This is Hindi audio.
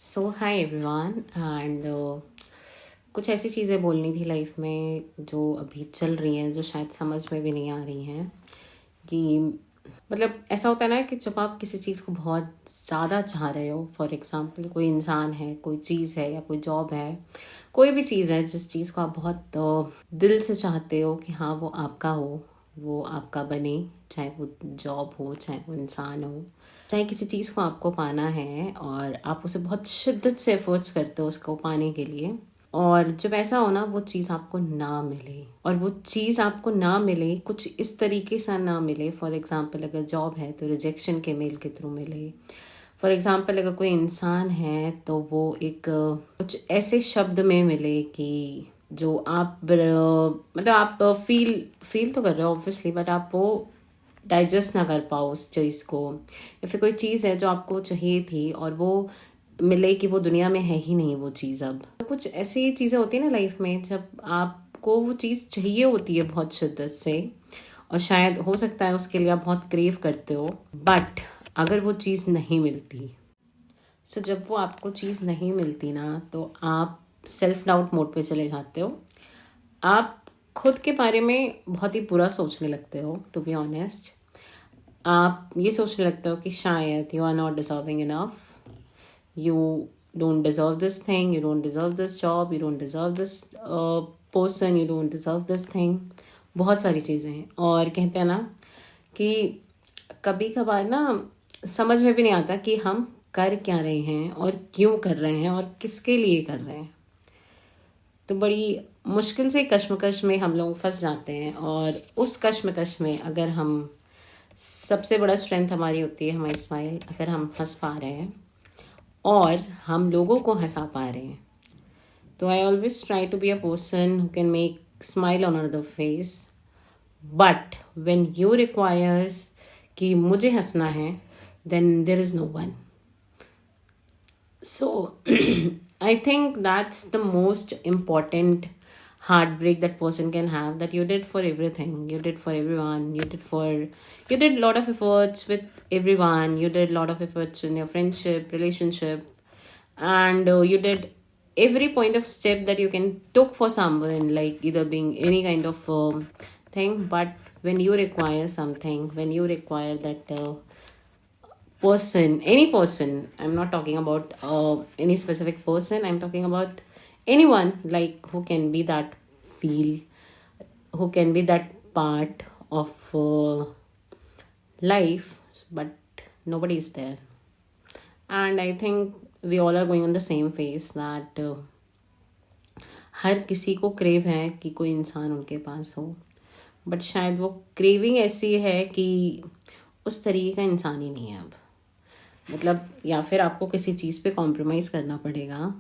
सो हाय एवरीवन एंड कुछ ऐसी चीज़ें बोलनी थी लाइफ में जो अभी चल रही हैं, जो शायद समझ में भी नहीं आ रही हैं कि मतलब ऐसा होता है ना कि जब आप किसी चीज़ को बहुत ज़्यादा चाह रहे हो, फॉर एग्जांपल कोई इंसान है, कोई चीज़ है या कोई जॉब है, कोई भी चीज़ है जिस चीज़ को आप बहुत दिल से चाहते हो कि हाँ वो आपका हो, वो आपका बने, चाहे वो जॉब हो, चाहे वो इंसान हो, चाहे किसी चीज़ को आपको पाना है और आप उसे बहुत शिद्दत से एफर्ट्स करते हो उसको पाने के लिए। और जब ऐसा हो ना वो चीज़ आपको ना मिले, और वो चीज़ आपको ना मिले कुछ इस तरीके से ना मिले, फॉर एग्जांपल अगर जॉब है तो रिजेक्शन के मेल के थ्रू मिले, फॉर एग्जांपल अगर कोई इंसान है तो वो एक कुछ ऐसे शब्द में मिले कि जो आप मतलब आप फील तो कर रहे हो ऑब्वियसली, बट आप वो डाइजेस्ट ना कर पाओ उस चीज़ को, या फिर कोई चीज़ है जो आपको चाहिए थी और वो मिले कि वो दुनिया में है ही नहीं वो चीज़। अब तो कुछ ऐसी चीज़ें होती है ना लाइफ में जब आपको वो चीज़ चाहिए होती है बहुत शिद्दत से, और शायद हो सकता है उसके लिए आप बहुत क्रेव करते हो, बट अगर वो चीज़ नहीं मिलती, सो जब वो आपको चीज़ नहीं मिलती ना तो आप सेल्फ डाउट मोड पे चले जाते हो। आप खुद के बारे में बहुत ही बुरा सोचने लगते हो, टू बी ऑनेस्ट। आप ये सोचने लगते हो कि शायद you are not deserving enough, you don't deserve this thing, you don't deserve this job, you don't deserve this person, you don't deserve this thing। बहुत सारी चीज़ें हैं, और कहते हैं ना कि कभी कभार ना समझ में भी नहीं आता कि हम कर क्या रहे हैं और क्यों कर रहे हैं और किसके लिए कर रहे हैं। तो बड़ी मुश्किल से कश्मकश में हम लोग फंस जाते हैं, और उस कश्मकश में अगर हम सबसे बड़ा स्ट्रेंथ हमारी होती है हमारी स्माइल। अगर हम हंस पा रहे हैं और हम लोगों को हंसा पा रहे हैं, तो I always try to be a person who can make smile on another face. But when you requires कि मुझे हंसना है, then there is no one. So I think that's the most important heartbreak that person can have, that you did for everything, you did for everyone, you did a lot of efforts with everyone, you did a lot of efforts in your friendship relationship, and you did every point of step that you can took for someone, like either being any kind of thing. But when you require something, when you require that person, any person, I'm not talking about any specific person, I'm talking about anyone, like who can be that feel, who can be that part of life, but nobody is there. And I think we all are going on the same phase that हर किसी को क्रेव है कि कोई इंसान उनके पास हो, बट शायद वो क्रेविंग ऐसी है कि उस तरीके का इंसान ही नहीं है अब। मतलब या फिर आपको किसी चीज़ पे कॉम्प्रोमाइज़ करना पड़ेगा